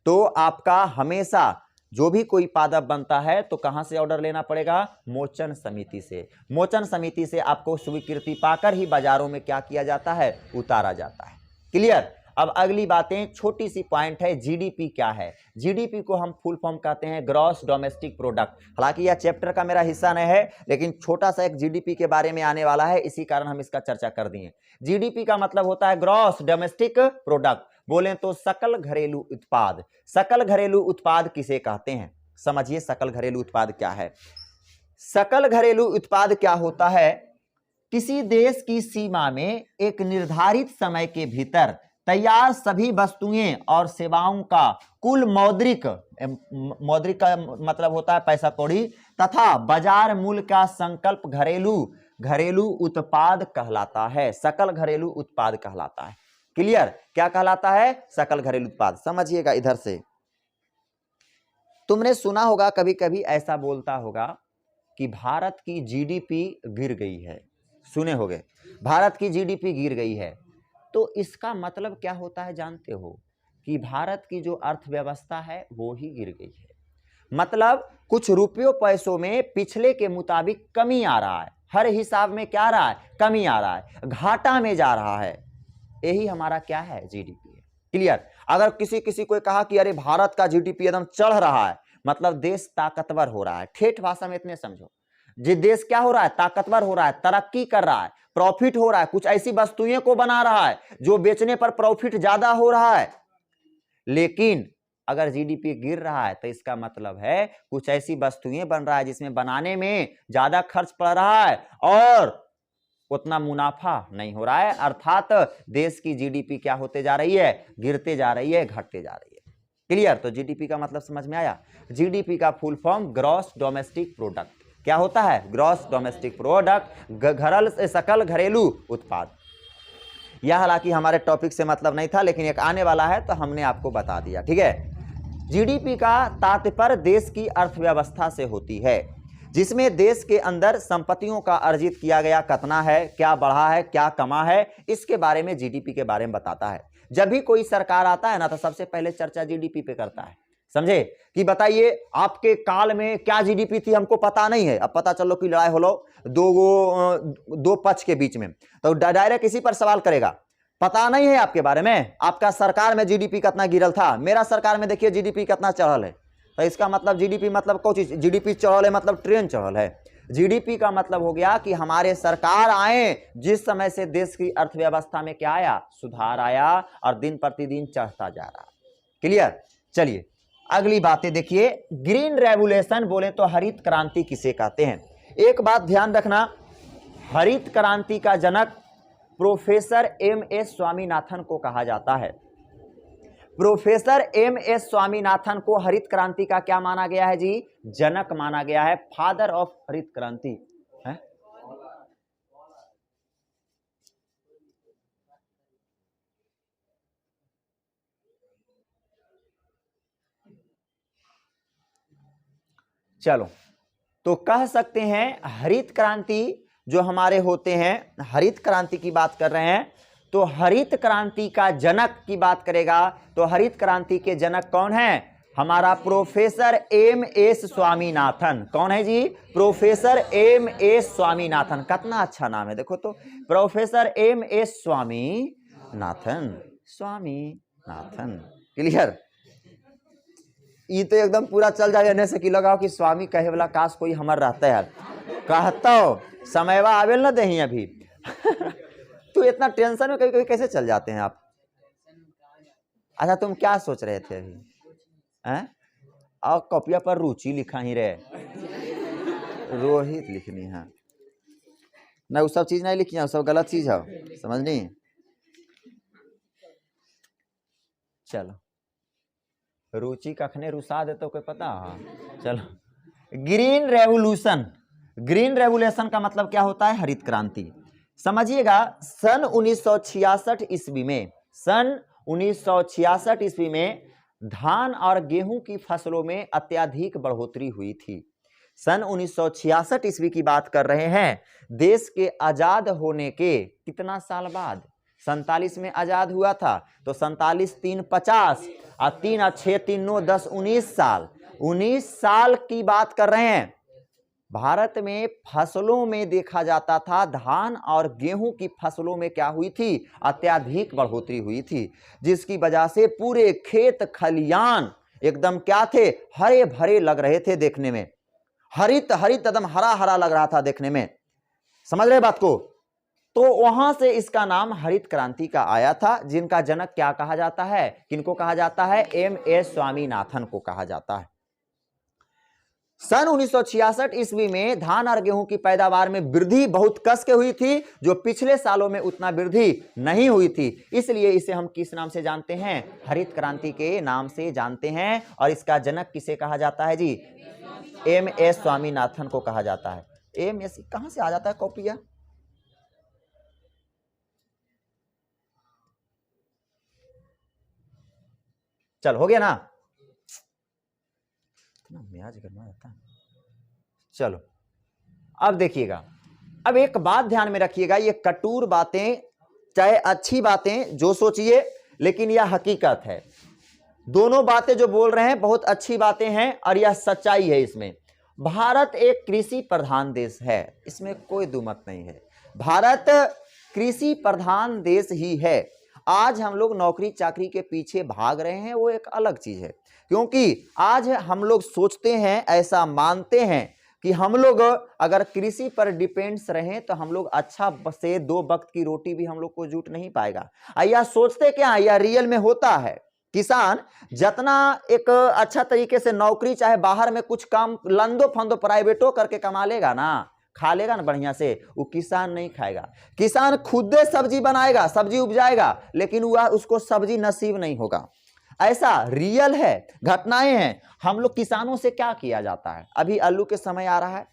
A: तो आपका हमेशा जो भी कोई पादप बनता है तो कहां से ऑर्डर लेना पड़ेगा? मोचन समिति से। मोचन समिति से आपको स्वीकृति पाकर ही बाजारों में क्या किया जाता है? उतारा जाता है। क्लियर? अब अगली बातें छोटी सी पॉइंट है, जीडीपी क्या है? जीडीपी को हम फुल फॉर्म कहते हैं ग्रॉस डोमेस्टिक प्रोडक्ट। हालांकि यह चैप्टर का मेरा हिस्सा नहीं है, लेकिन छोटा सा एक जीडीपी के बारे में आने वाला है, इसी कारण हम इसका चर्चा कर दिए। जीडीपी का मतलब होता है ग्रॉस डोमेस्टिक प्रोडक्ट, बोले तो सकल घरेलू उत्पाद। सकल घरेलू उत्पाद किसे कहते हैं? समझिए सकल घरेलू उत्पाद क्या है। सकल घरेलू उत्पाद क्या होता है? किसी देश की सीमा में एक निर्धारित समय के भीतर तैयार सभी वस्तुएं और सेवाओं का कुल मौद्रिक का मतलब होता है पैसा कौड़ी तथा बाजार मूल्य का संकल्प घरेलू उत्पाद कहलाता है। सकल घरेलू उत्पाद कहलाता है। क्लियर? क्या कहलाता है? सकल घरेलू उत्पाद। समझिएगा इधर से, तुमने सुना होगा कभी कभी ऐसा बोलता होगा कि भारत की जीडीपी गिर गई है। सुने होंगे भारत की जीडीपी गिर गई है। तो इसका मतलब क्या होता है जानते हो? कि भारत की जो अर्थव्यवस्था है वो ही गिर गई है। मतलब कुछ रुपयों पैसों में पिछले के मुताबिक कमी आ रहा है, हर हिसाब में क्या आ रहा है? कमी आ रहा है, घाटा में जा रहा है। यही हमारा क्या है? जीडीपी है। क्लियर? अगर किसी को कहा कि अरे भारत का जीडीपी एकदम चढ़ रहा है, मतलब देश ताकतवर हो रहा है। ठेठ भाषा में इतने समझो, जी देश क्या हो रहा है? ताकतवर हो रहा है, तरक्की कर रहा है, प्रॉफिट हो रहा है, कुछ ऐसी वस्तुएं को बना रहा है जो बेचने पर प्रॉफिट ज्यादा हो रहा है। लेकिन अगर जीडीपी गिर रहा है तो इसका मतलब है कुछ ऐसी वस्तुएं बन रहा है जिसमें बनाने में ज्यादा खर्च पड़ रहा है और उतना मुनाफा नहीं हो रहा है, अर्थात देश की जीडीपी क्या होते जा रही है? गिरते जा रही है, घटते जा रही है। क्लियर? तो जीडीपी का मतलब समझ में आया। जीडीपी का full form gross domestic product. क्या होता है? ग्रॉस डोमेस्टिक प्रोडक्ट, सकल घरेलू उत्पाद। यह हालांकि हमारे टॉपिक से मतलब नहीं था, लेकिन एक आने वाला है तो हमने आपको बता दिया। ठीक है? जीडीपी का तात्पर्य देश की अर्थव्यवस्था से होती है, जिसमें देश के अंदर संपत्तियों का अर्जित किया गया कितना है, क्या बढ़ा है, क्या कमा है, इसके बारे में जीडीपी के बारे में बताता है। जब भी कोई सरकार आता है ना तो सबसे पहले चर्चा जीडीपी पे करता है। समझे? कि बताइए आपके काल में क्या जीडीपी थी, हमको पता नहीं है। अब पता चलो कि लड़ाई हो लो दो पक्ष के बीच में, तो डायरेक्ट इसी पर सवाल करेगा। पता नहीं है आपके बारे में, आपका सरकार में जीडीपी कितना गिरल था, मेरा सरकार में देखिए जीडीपी कितना चढ़ल है। तो इसका मतलब जीडीपी मतलब कौन चीज? जीडीपी चढ़ल है मतलब ट्रेन चढ़ल है। जीडीपी का मतलब हो गया कि हमारे सरकार आए जिस समय से देश की अर्थव्यवस्था में क्या आया? सुधार आया और दिन प्रतिदिन चढ़ता जा रहा। क्लियर? चलिए अगली बातें देखिए। ग्रीन रेवोल्यूशन बोले तो हरित क्रांति किसे कहते हैं? एक बात ध्यान रखना, हरित क्रांति का जनक प्रोफेसर एम.एस. स्वामीनाथन को कहा जाता है। Professor M S. स्वामीनाथन को हरित क्रांति का क्या माना गया है जी? जनक माना गया है, फादर ऑफ हरित क्रांति है। चलो तो कह सकते हैं हरित क्रांति जो हमारे होते हैं, हरित क्रांति की बात कर रहे हैं, तो हरित क्रांति का जनक की बात करेगा तो हरित क्रांति के जनक कौन है? हमारा प्रोफेसर एम.एस. स्वामीनाथन। कौन है जी? Professor M S. स्वामीनाथन। कितना अच्छा नाम है देखो तो, professor M S. Swaminathan. Swaminathan. Clear? ये तो एकदम पूरा चल जाए एने से कि लगाओ कि स्वामी कहे वाला काश कोई हमर रहता है यार, कहता हो समयवा आवेल ना दही अभी। तो इतना टेंशन में कभी कभी कैसे चल जाते हैं आप? अच्छा तुम क्या सोच रहे थे अभी? हैं? और कॉपिया पर रुचि लिखा ही रहे, रोहित लिखनी है। ना वो सब चीज नहीं लिखी है, वो सब गलत चीज है, समझनी। चलो रुचि कखने रुसा दे तो कोई पता है। चलो ग्रीन रेवोल्यूशन, ग्रीन रेवोल्यूशन का मतलब क्या होता है? हरित क्रांति। समझिएगा सन 1966 ईस्वी में, सन 1966 ईस्वी में धान और गेहूं की फसलों में अत्यधिक बढ़ोतरी हुई थी। सन 1966 ईस्वी की बात कर रहे हैं, देश के आजाद होने के कितना साल बाद? 47 में आजाद हुआ था, तो 47 3 50 और 3 और 6 3 9 10 19 साल, 19 साल की बात कर रहे हैं। भारत में फसलों में देखा जाता था, धान और गेहूं की फसलों में क्या हुई थी? अत्यधिक बढ़ोतरी हुई थी, जिसकी वजह से पूरे खेत खलियान एकदम क्या थे? हरे भरे लग रहे थे देखने में, हरित हरित एकदम हरा हरा लग रहा था देखने में। समझ रहे बात को? तो वहां से इसका नाम हरित क्रांति का आया था, जिनका जनक क्या कहा जाता है? किनको कहा जाता है? एम.एस. स्वामीनाथन को कहा जाता है। सन 1966 ईस्वी में धान और गेहूं की पैदावार में वृद्धि बहुत कस के हुई थी, जो पिछले सालों में उतना वृद्धि नहीं हुई थी। इसलिए इसे हम किस नाम से जानते हैं? हरित क्रांति के नाम से जानते हैं। और इसका जनक किसे कहा जाता है जी? एम.एस. स्वामीनाथन को कहा जाता है। एम.एस. कहां से आ जाता है कॉपिया? चल हो गया ना, इतना म्याज करना रहता है। चलो अब देखिएगा, अब एक बात ध्यान में रखिएगा, ये कटूर बातें चाहे अच्छी बातें जो सोचिए, लेकिन यह हकीकत है। दोनों बातें जो बोल रहे हैं बहुत अच्छी बातें हैं और यह सच्चाई है। इसमें भारत एक कृषि प्रधान देश है, इसमें कोई दुमत नहीं है। भारत कृषि प्रधान देश ही है। आज हम लोग नौकरी चाकरी के पीछे भाग रहे हैं, वो एक अलग चीज है, क्योंकि आज हम लोग सोचते हैं, ऐसा मानते हैं कि हम लोग अगर कृषि पर डिपेंड्स रहें तो हम लोग अच्छा से 2 वक्त की रोटी भी हम लोग को जुट नहीं पाएगा। या सोचते क्या है, या रियल में होता है। किसान जितना एक अच्छा तरीके से नौकरी चाहे बाहर में कुछ काम लंदो फंदो प्राइवेटो करके कमा लेगा ना, खा लेगा ना बढ़िया से, वो किसान नहीं खाएगा। किसान खुद सब्जी बनाएगा, सब्जी उपजाएगा, लेकिन वह उसको सब्जी नसीब नहीं होगा। ऐसा रियल है, घटनाएं हैं। हम लोग किसानों से क्या किया जाता है? अभी आलू के समय आ रहा है,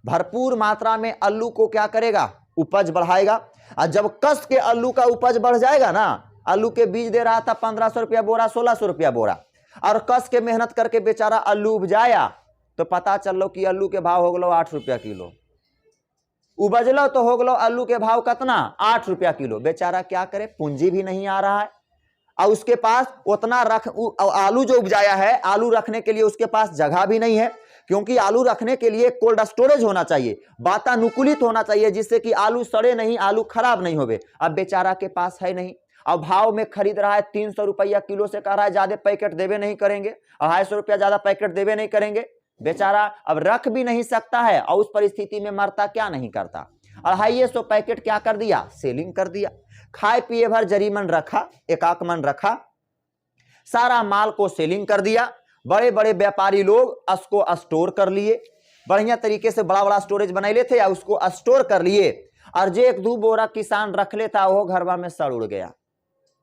A: भरपूर मात्रा में आलू को क्या करेगा? उपज बढ़ाएगा। और जब कस के आलू का उपज बढ़ जाएगा ना, आलू के बीज दे रहा था 1500 रुपया बोरा, 1600 रुपया बोरा, और कस के मेहनत करके बेचारा आलू उपजाया, तो पता चल लो कि आलू के भाव हो गलो 8 रुपया किलो। उपजलो तो हो गलो आलू के भाव कितना? 8 रुपया किलो। बेचारा क्या करे? पूंजी भी नहीं आ रहा है, और उसके पास उतना आलू जो उपजाया है, आलू रखने के लिए उसके पास जगह भी नहीं है, क्योंकि आलू रखने के लिए कोल्ड स्टोरेज होना चाहिए, वातानुकूलित होना चाहिए, जिससे कि आलू सड़े नहीं, आलू खराब नहीं होवे। अब बेचारा के पास है नहीं, अब भाव में खरीद रहा है 300 रुपया किलो से, कह रहा है ज्यादा पैकेट देवे नहीं करेंगे, 250 रुपया ज्यादा पैकेट देवे नहीं करेंगे। बेचारा अब रख भी नहीं सकता है, और उस परिस्थिति में मरता क्या नहीं करता, 250 पैकेट क्या कर दिया? सेलिंग कर दिया। खाए पिए भर जरीमन रखा, एकाक मन रखा, सारा माल को सेलिंग कर दिया। बड़े बड़े व्यापारी लोग उसको स्टोर कर लिए, बढ़िया तरीके से बड़ा बड़ा स्टोरेज बनाए थे, या उसको स्टोर कर लिए। और जो 1-2 बोरा किसान रख लेता, वो घरवा में सड़ उड़ गया।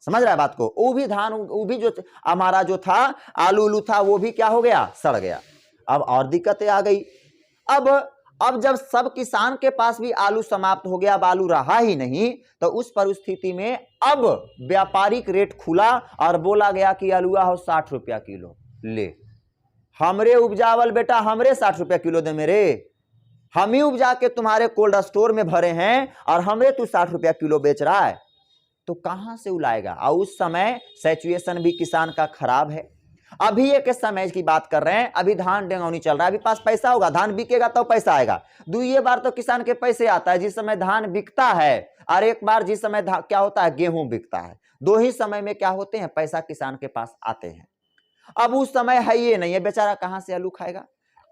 A: समझ रहा है बात को? वो भी धान, वो भी जो हमारा जो था आलू उलू था, वो भी क्या हो गया? सड़ गया। अब और दिक्कतें आ गई। अब जब सब किसान के पास भी आलू समाप्त हो गया, अब आलू रहा ही नहीं, तो उस परिस्थिति में अब व्यापारिक रेट खुला और बोला गया कि आलूआ हो 60 रुपया किलो। ले, हमरे उपजावल बेटा, हमरे 60 रुपया किलो दे मेरे, हम ही उपजा के तुम्हारे कोल्ड स्टोर में भरे हैं, और हमरे तू 60 रुपया किलो बेच रहा है, तो कहां से उलाएगा? और उस समय सिचुएशन भी किसान का खराब है। अभी एक समय की बात कर रहे हैं, अभी धान डेंगौनी चल रहा है, अभी पास पैसा होगा, धान बिकेगा तो पैसा आएगा। दुइये बार तो किसान के पैसे आता है, जिस समय धान बिकता है, और एक बार जिस समय क्या होता है? गेहूं बिकता है। 2 ही समय में क्या होते हैं? पैसा किसान के पास आते हैं। अब उस समय है ये नहीं है, बेचारा कहां से आलू खाएगा?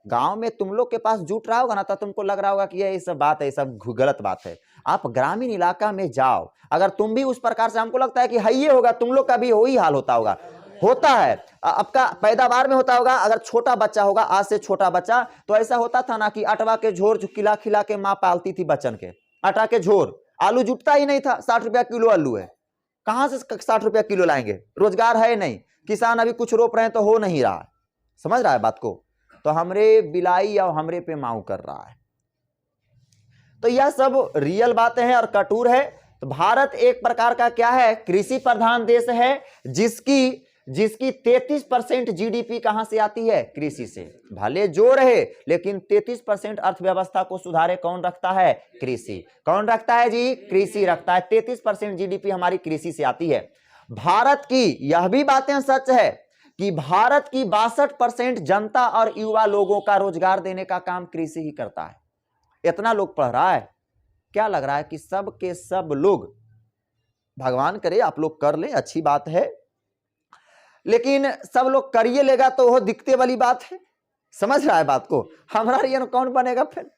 A: गांव में तुम लोग के पास जुट रहा होगा ना, तो तुमको लग रहा होगा कि ये सब बात है, सब गलत बात है। आप ग्रामीण इलाका में जाओ, अगर तुम भी उस प्रकार से, हमको लगता है कि है ये होगा, तुम लोग का भी वही हाल होता होगा, होता है आपका पैदावार में होता होगा। अगर छोटा बच्चा होगा, आज से छोटा बच्चा, तो ऐसा होता था ना कि अटवा के झोर खिला खिला के माँ पालती थी बच्चन के, आटा के झोर, आलू जुटता ही नहीं था, 60 रुपया किलो आलू है, कहां से 60 रुपया किलो लाएंगे, रोजगार है नहीं, किसान अभी कुछ रोप रहे हैं तो हो नहीं रहा है, समझ रहा है बात को, तो हमरे बिलाई और हमरे पे माऊ कर रहा है। तो यह सब रियल बातें हैं और कटूर है। तो भारत एक प्रकार का क्या है, कृषि प्रधान देश है, जिसकी 33% जीडीपी कहां से आती है, कृषि से। भले जो रहे लेकिन 33% अर्थव्यवस्था को सुधारे कौन रखता है, कृषि। कौन रखता है जी, कृषि रखता है। 33% जीडीपी हमारी कृषि से आती है। भारत की यह भी बातें सच है कि भारत की 62% जनता और युवा लोगों का रोजगार देने का काम कृषि ही करता है। इतना लोग पढ़ रहा है, क्या लग रहा है कि सब के सब लोग, भगवान करे आप लोग कर लें, अच्छी बात है, लेकिन सब लोग करिए लेगा तो वो दिखते वाली बात है, समझ रहा है बात को। हमारा रियन कौन बनेगा, फिर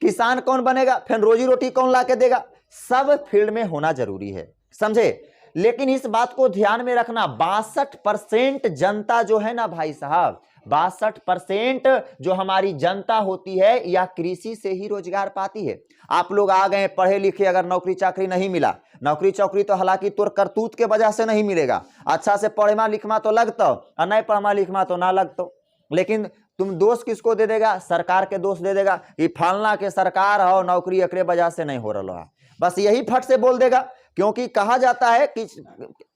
A: किसान कौन बनेगा, फिर रोजी रोटी कौन ला के देगा, सब फील्ड में होना जरूरी है, समझे। लेकिन इस बात को ध्यान में रखना, 62% जनता जो है ना भाई साहब, 62% जो हमारी जनता होती है यह कृषि से ही रोजगार पाती है। आप लोग आ गए पढ़े लिखे, अगर नौकरी चाकरी नहीं मिला, नौकरी चौकरी तो हालांकि तोर करतूत के वजह से नहीं मिलेगा, अच्छा से पढ़मा लिखमा तो लगता और नहीं पढ़मा लिखमा तो ना लगता, लेकिन तुम दोष किसको दे देगा, सरकार के दोष दे देगा कि फलना के सरकार हो, नौकरी एकरे वजह से नहीं हो रहा है, बस यही फट से बोल देगा। क्योंकि कहा जाता है कि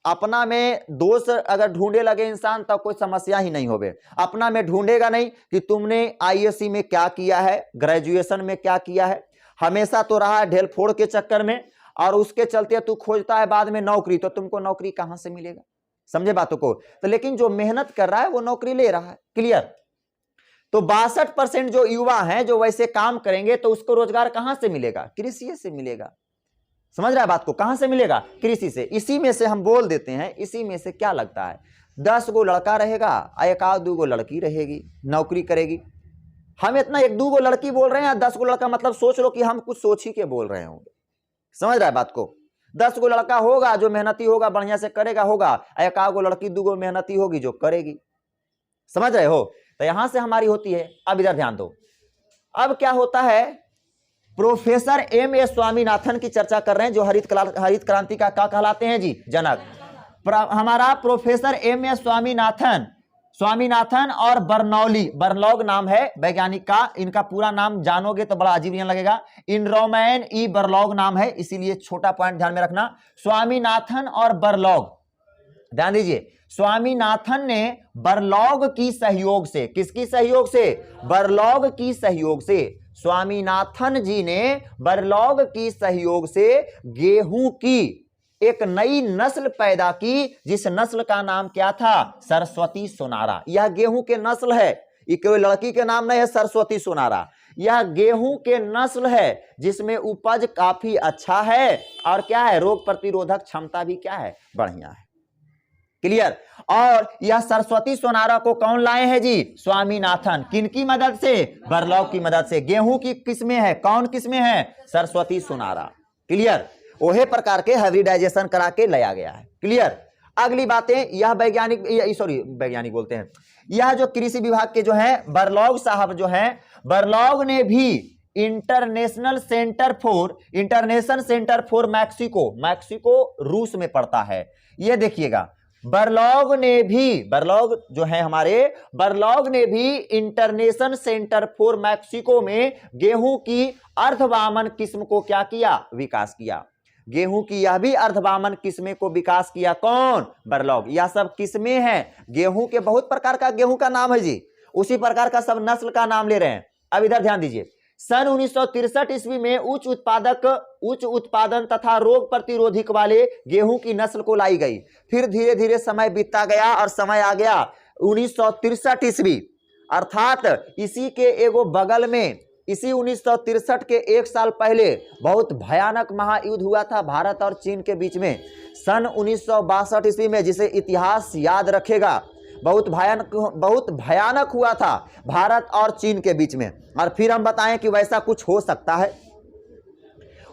A: अपना में दोष अगर ढूंढे लगे इंसान तब कोई समस्या ही नहीं होवे, अपना में ढूंढेगा नहीं कि तुमने आईएससी में क्या किया है, ग्रेजुएशन में क्या किया है, हमेशा तो रहा है ढेल फोड़ के चक्कर में, और उसके चलते तू खोजता है बाद में नौकरी, तो तुमको नौकरी कहां से मिलेगा, समझे बातों को। तो लेकिन जो मेहनत कर रहा है वो नौकरी ले रहा है, क्लियर। तो 62% जो युवा हैं जो वैसे काम करेंगे तो उसको रोजगार कहां से मिलेगा, कृषि से मिलेगा, समझ रहा है बात को, कहां से मिलेगा, कृषि से। इसी में से हम बोल देते हैं, इसी में से क्या लगता है, 10 गो लड़का रहेगा, एक आध 2 गो लड़की रहेगी, नौकरी करेगी। हम इतना 1-2 गो लड़की बोल रहे हैं, 10 गो लड़का, मतलब सोच लो कि हम कुछ सोच ही के बोल रहे होंगे, समझ रहा है बात को। 10 गो लड़का होगा जो मेहनती होगा, बढ़िया से करेगा होगा, एक आध गो लड़की 2 गो मेहनती होगी जो करेगी, समझ रहे हो। तो यहां से हमारी होती है। अब इधर ध्यान दो, अब क्या होता है, प्रोफेसर एम.ए. स्वामीनाथन की चर्चा कर रहे हैं, जो हरित क्रांति का क्या कहलाते हैं जी, जनक। हमारा प्रोफेसर एम.ए. स्वामीनाथन और बर्नौली नाम है वैज्ञानिक का, इनका पूरा नाम जानोगे तो बड़ा अजीब नहीं लगेगा, इनरोमैन ई बर्लॉग नाम है, इसीलिए छोटा पॉइंट ध्यान में रखना, स्वामीनाथन और बर्लॉग, ध्यान दीजिए। स्वामीनाथन ने बर्लॉग की सहयोग से, किसकी सहयोग से, बर्लॉग की सहयोग से, स्वामीनाथन जी ने बर्लॉग की सहयोग से गेहूं की एक नई नस्ल पैदा की, जिस नस्ल का नाम क्या था, सरस्वती सोनारा। यह गेहूं के नस्ल है, ये कोई लड़की के नाम नहीं है सरस्वती सोनारा, यह गेहूं के नस्ल है जिसमें उपज काफी अच्छा है और क्या है, रोग प्रतिरोधक क्षमता भी क्या है, बढ़िया है, क्लियर। और यह सरस्वती सोनारा को कौन लाए हैं जी, स्वामीनाथन। किनकी मदद से, बर्लॉग की मदद से। गेहूं की किस्में है, कौन किस्में है, सरस्वती सोनारा, क्लियर। ओहे प्रकार के हाइब्रिडाइजेशन करा के लाया गया है, क्लियर। अगली बातें, यह वैज्ञानिक बोलते हैं, यह जो कृषि विभाग के जो है बर्लॉग साहब जो है, बर्लॉग ने भी इंटरनेशनल सेंटर फॉर मैक्सिको रूस में पड़ता है, ये देखिएगा। बर्लॉग जो है हमारे, बर्लॉग ने भी इंटरनेशनल सेंटर फॉर मैक्सिको में गेहूं की अर्धवामन किस्म को क्या किया, विकास किया। गेहूं की यह भी अर्धवामन किस्में को विकास किया, कौन, बर्लॉग। यह सब किस्में हैं, गेहूं के बहुत प्रकार का गेहूं का नाम है जी, उसी प्रकार का सब नस्ल का नाम ले रहे हैं। अब इधर ध्यान दीजिए, सन 1963 ईस्वी में उच्च उत्पादन तथा रोग प्रतिरोधक वाले गेहूं की नस्ल को लाई गई। फिर धीरे धीरे समय बीतता गया और समय आ गया 1963 ईस्वी, अर्थात इसी के एगो बगल में, इसी 1963 के 1 साल पहले बहुत भयानक महायुद्ध हुआ था भारत और चीन के बीच में, सन 1962 ईस्वी में, जिसे इतिहास याद रखेगा। बहुत भयानक हुआ था भारत और चीन के बीच में। और फिर हम बताएं कि वैसा कुछ हो सकता है,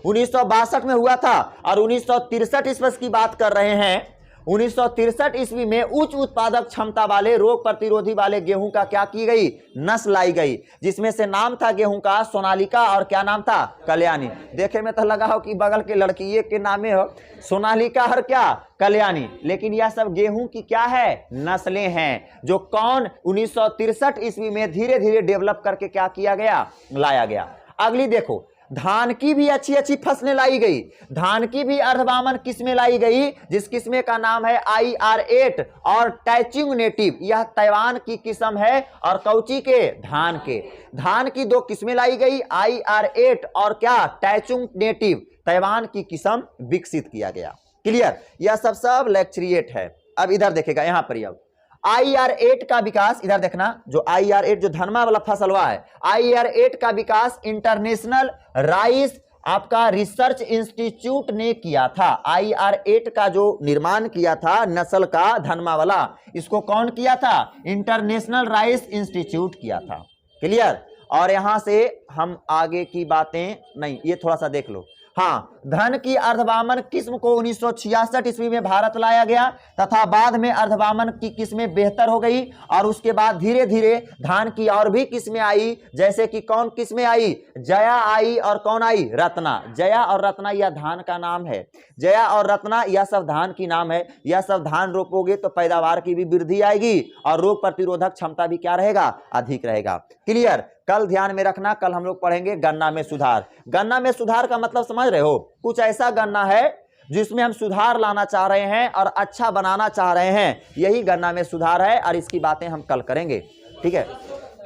A: 1962 में हुआ था और 1963 ईस्वी की बात कर रहे हैं। 1963 ईस्वी में उच्च उत्पादक क्षमता वाले रोग प्रतिरोधी वाले गेहूं का क्या की गई, नस्ल लाई गई, जिसमें से नाम था गेहूं का सोनालिका और क्या नाम था, कल्याणी। देखे में तो लगा हो कि बगल के लड़की ये के नामे हो सोनालिका और क्या, कल्याणी, लेकिन यह सब गेहूं की क्या है, नस्लें हैं, जो कौन 1963 ईस्वी में धीरे धीरे डेवलप करके क्या किया गया, लाया गया। अगली देखो, धान की भी अच्छी अच्छी फसलें लाई गई, धान की भी अर्धवामन किस्में लाई गई, जिस किस्में का नाम है IR8 और टैचुंग नेटिव। यह ताइवान की किस्म है और कौची के, धान की दो किस्में लाई गई, IR8 और क्या, टैचुंग नेटिव। ताइवान की किस्म विकसित किया गया। क्लियर, यह सब लेक्चरिएट है। अब इधर देखेगा, यहां पर अब IR8 का विकास, इधर देखना, जो IR8 जो धनमा वाला फसलवा है, IR8 का विकास इंटरनेशनल राइस आपका रिसर्च इंस्टीट्यूट ने किया था। IR8 का जो निर्माण किया था नस्ल का धनमा वाला, इसको कौन किया था, इंटरनेशनल राइस इंस्टीट्यूट किया था। क्लियर, और यहां से हम आगे की बातें नहीं, ये थोड़ा सा देख लो। हाँ, धन की अर्धवामन किस्म को 1966 ईस्वी में भारत लाया गया तथा बाद में अर्धवामन की किस्में बेहतर हो गई और उसके बाद धीरे धीरे धान की और भी किस्में आई, जैसे कि कौन किस्में आई, जया आई और कौन आई, रत्ना। जया और रत्ना यह धान का नाम है, जया और रत्ना यह सब धान की नाम है। यह सब धान रोपोगे तो पैदावार की भी वृद्धि आएगी और रोग प्रतिरोधक क्षमता भी क्या रहेगा, अधिक रहेगा। क्लियर, कल ध्यान में रखना, कल हम लोग पढ़ेंगे गन्ना में सुधार। गन्ना में सुधार का मतलब समझ रहे हो, कुछ ऐसा गन्ना है जिसमें हम सुधार लाना चाह रहे हैं और अच्छा बनाना चाह रहे हैं, यही गन्ना में सुधार है और इसकी बातें हम कल करेंगे। ठीक है,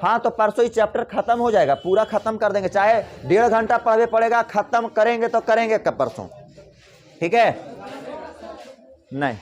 A: हाँ, तो परसों ही चैप्टर खत्म हो जाएगा, पूरा खत्म कर देंगे, चाहे 1.5 घंटा पढ़े पड़ेगा, खत्म करेंगे तो करेंगे कब, परसों। ठीक है, नहीं